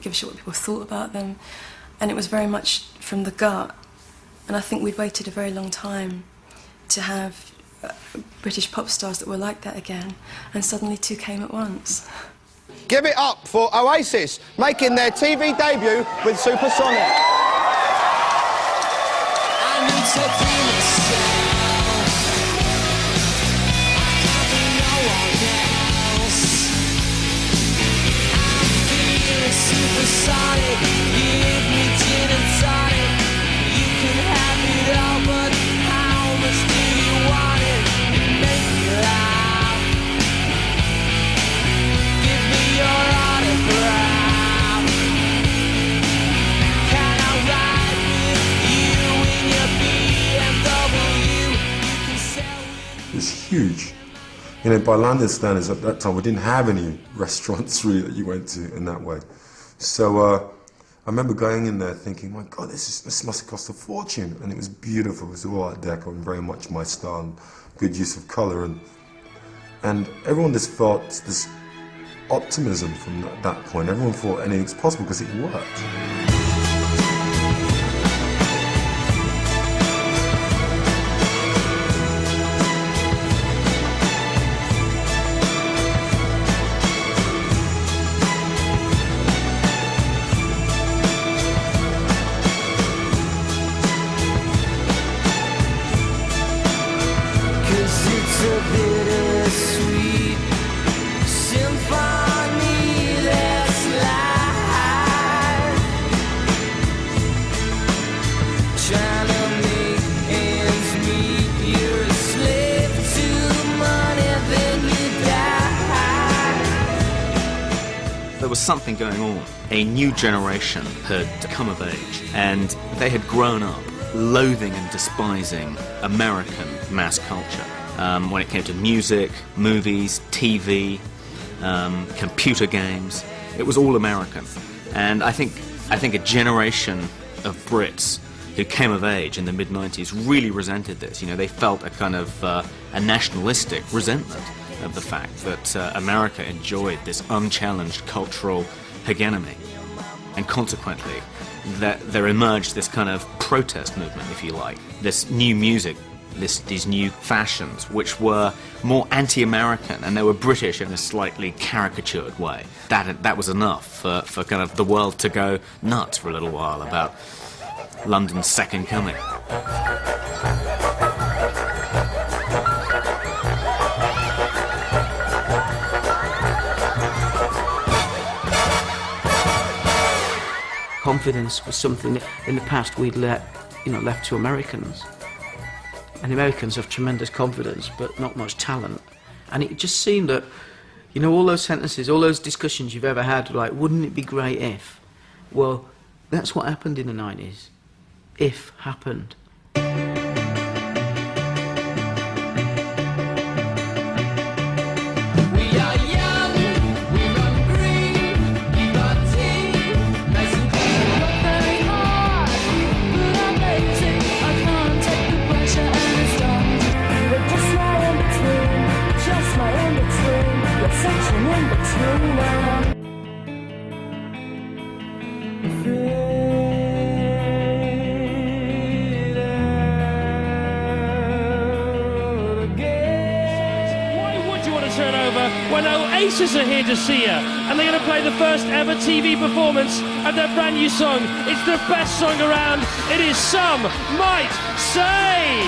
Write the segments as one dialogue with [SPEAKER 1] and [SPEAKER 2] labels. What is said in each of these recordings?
[SPEAKER 1] didn't give a shit what people thought about them. And it was very much from the gut. And I think we'd waited a very long time to have British pop stars that were like that again. And suddenly two came at once.
[SPEAKER 2] Give it up for Oasis, making their TV debut with Supersonic. I need to be myself. I can't be no one else. I'm feeling supersonic. Give me gin and tonic. You can have it all, but how much do you want it? Make me laugh. Give me your autograph. Can I ride with you in your BMW? You can sell
[SPEAKER 3] It was huge. You know, by London standards at that time, we didn't have any restaurants really that you went to in that way. So I remember going in there thinking, my God, this must have cost a fortune. And it was beautiful. It was all Art Deco and very much my style and good use of colour. And everyone just felt this optimism from that point. Everyone thought anything's possible because it worked.
[SPEAKER 4] There was something going on. A new generation had come of age, and they had grown up loathing and despising American mass culture. When it came to music, movies, TV, computer games, it was all American. And I think a generation of Brits who came of age in the mid-90s really resented this. You know, they felt a kind of a nationalistic resentment of the fact that America enjoyed this unchallenged cultural hegemony, and consequently that there emerged this kind of protest movement, if you like, this new music, these new fashions which were more anti-American, and they were British in a slightly caricatured way. That was enough for kind of the world to go nuts for a little while about London's second coming.
[SPEAKER 5] Confidence was something that in the past we'd left to Americans. And Americans have tremendous confidence, but not much talent. And it just seemed that, you know, all those sentences, all those discussions you've ever had, like, wouldn't it be great if? Well, that's what happened in the 90s. If happened.
[SPEAKER 6] When Oasis are here to see you, and they're going to play the first ever TV performance of their brand new song. It's the best song around. It is Some Might Say.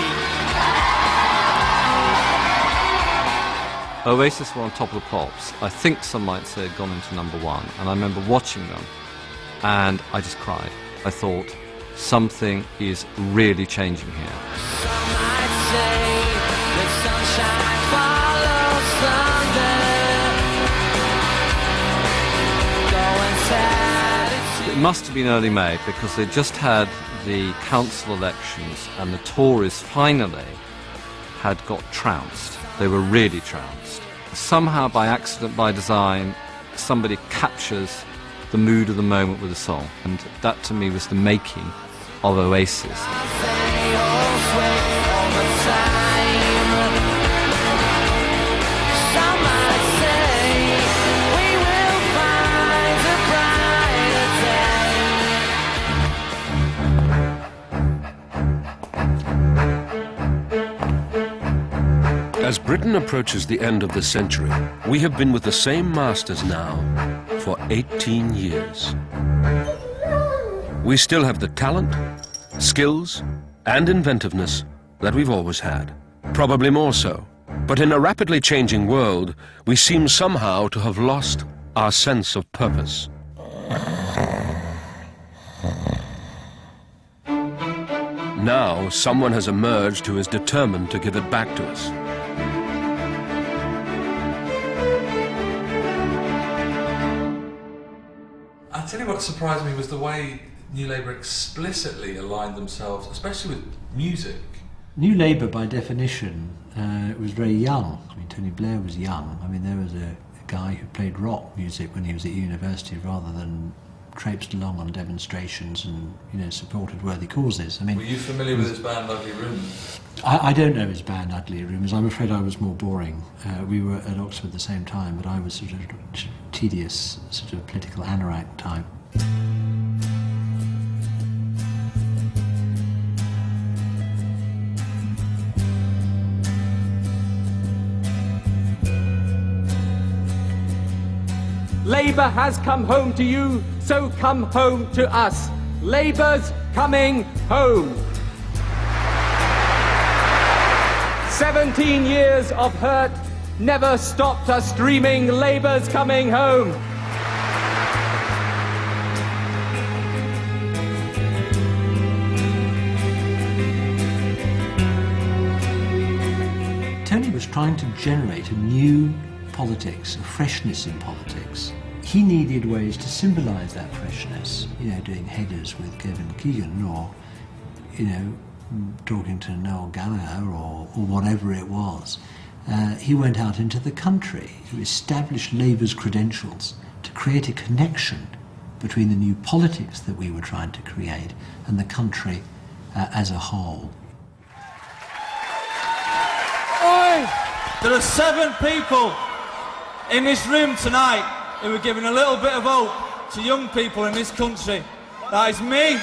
[SPEAKER 7] Oasis were on top of the pops. I think some might say had gone into #1, and I remember watching them, and I just cried. I thought, something is really changing here.
[SPEAKER 8] Some might say that sunshine follows thunder.
[SPEAKER 7] It must have been early May, because they just had the council elections, and the Tories finally had got trounced. They were really trounced. Somehow, by accident, by design, somebody captures the mood of the moment with a song, and that to me was the making of Oasis.
[SPEAKER 9] Britain approaches the end of the century, we have been with the same masters now for 18 years. We still have the talent, skills, and inventiveness that we've always had, probably more so. But in a rapidly changing world, we seem somehow to have lost our sense of purpose. Now, someone has emerged who is determined to give it back to us.
[SPEAKER 10] I tell you what surprised me was the way New Labour explicitly aligned themselves, especially with music.
[SPEAKER 11] New Labour, by definition, was very young. I mean, Tony Blair was young. I mean, there was a guy who played rock music when he was at university rather than traipsed along on demonstrations and, you know, supported worthy causes. I mean,
[SPEAKER 10] were you familiar with his band Ugly Rumours?
[SPEAKER 11] I don't know his band Ugly Rumours. I'm afraid I was more boring. We were at Oxford at the same time, but I was sort of tedious, sort of political anorak type.
[SPEAKER 12] Labour has come home to you, so come home to us. Labour's coming home. 17 years of hurt never stopped us dreaming Labour's coming home.
[SPEAKER 11] Tony was trying to generate a new politics, a freshness in politics. He needed ways to symbolise that freshness, you know, doing headers with Kevin Keegan or, you know, talking to Noel Gallagher or whatever it was. He went out into the country to establish Labour's credentials, to create a connection between the new politics that we were trying to create and the country as a whole.
[SPEAKER 13] Oi! There are 7 people in this room tonight who are giving a little bit of hope to young people in this country. That is me,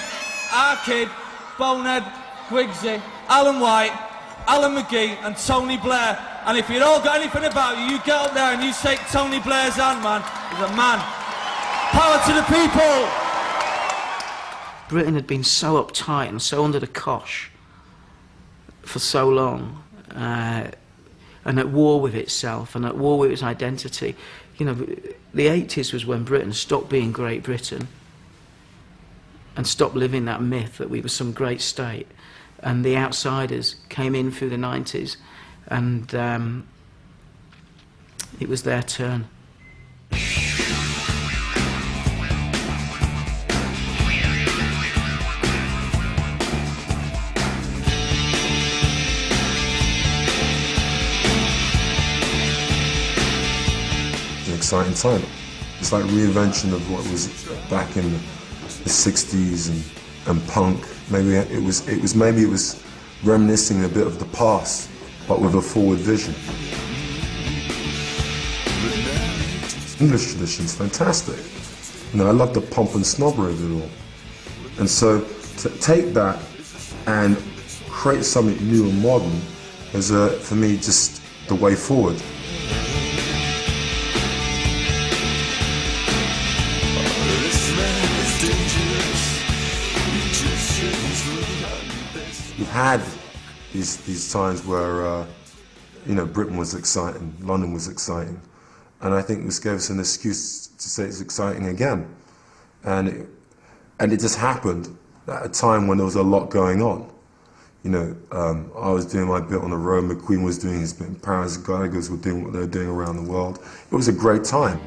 [SPEAKER 13] our kid, Bonehead, Quigsy, Alan White, Alan McGee and Tony Blair. And if you've all got anything about you, you get up there and you shake Tony Blair's hand, man. He's a man. Power to the people!
[SPEAKER 5] Britain had been so uptight and so under the cosh for so long, and at war with itself and at war with its identity. You know, the 80s was when Britain stopped being Great Britain and stopped living that myth that we were some great state. And the outsiders came in through the 90s, and it was their turn.
[SPEAKER 3] Exciting time. It's like reinvention of what was back in the 60s and punk. Maybe it was reminiscing a bit of the past, but with a forward vision. English tradition's fantastic. You know, I love the pomp and snobbery of it all. And so to take that and create something new and modern is, for me, just the way forward. We've had these times where, you know, Britain was exciting, London was exciting, and I think this gave us an excuse to say it's exciting again. And it just happened at a time when there was a lot going on. You know, I was doing my bit on the road, McQueen was doing his bit in Paris, Gallaghers were doing what they were doing around the world. It was a great time.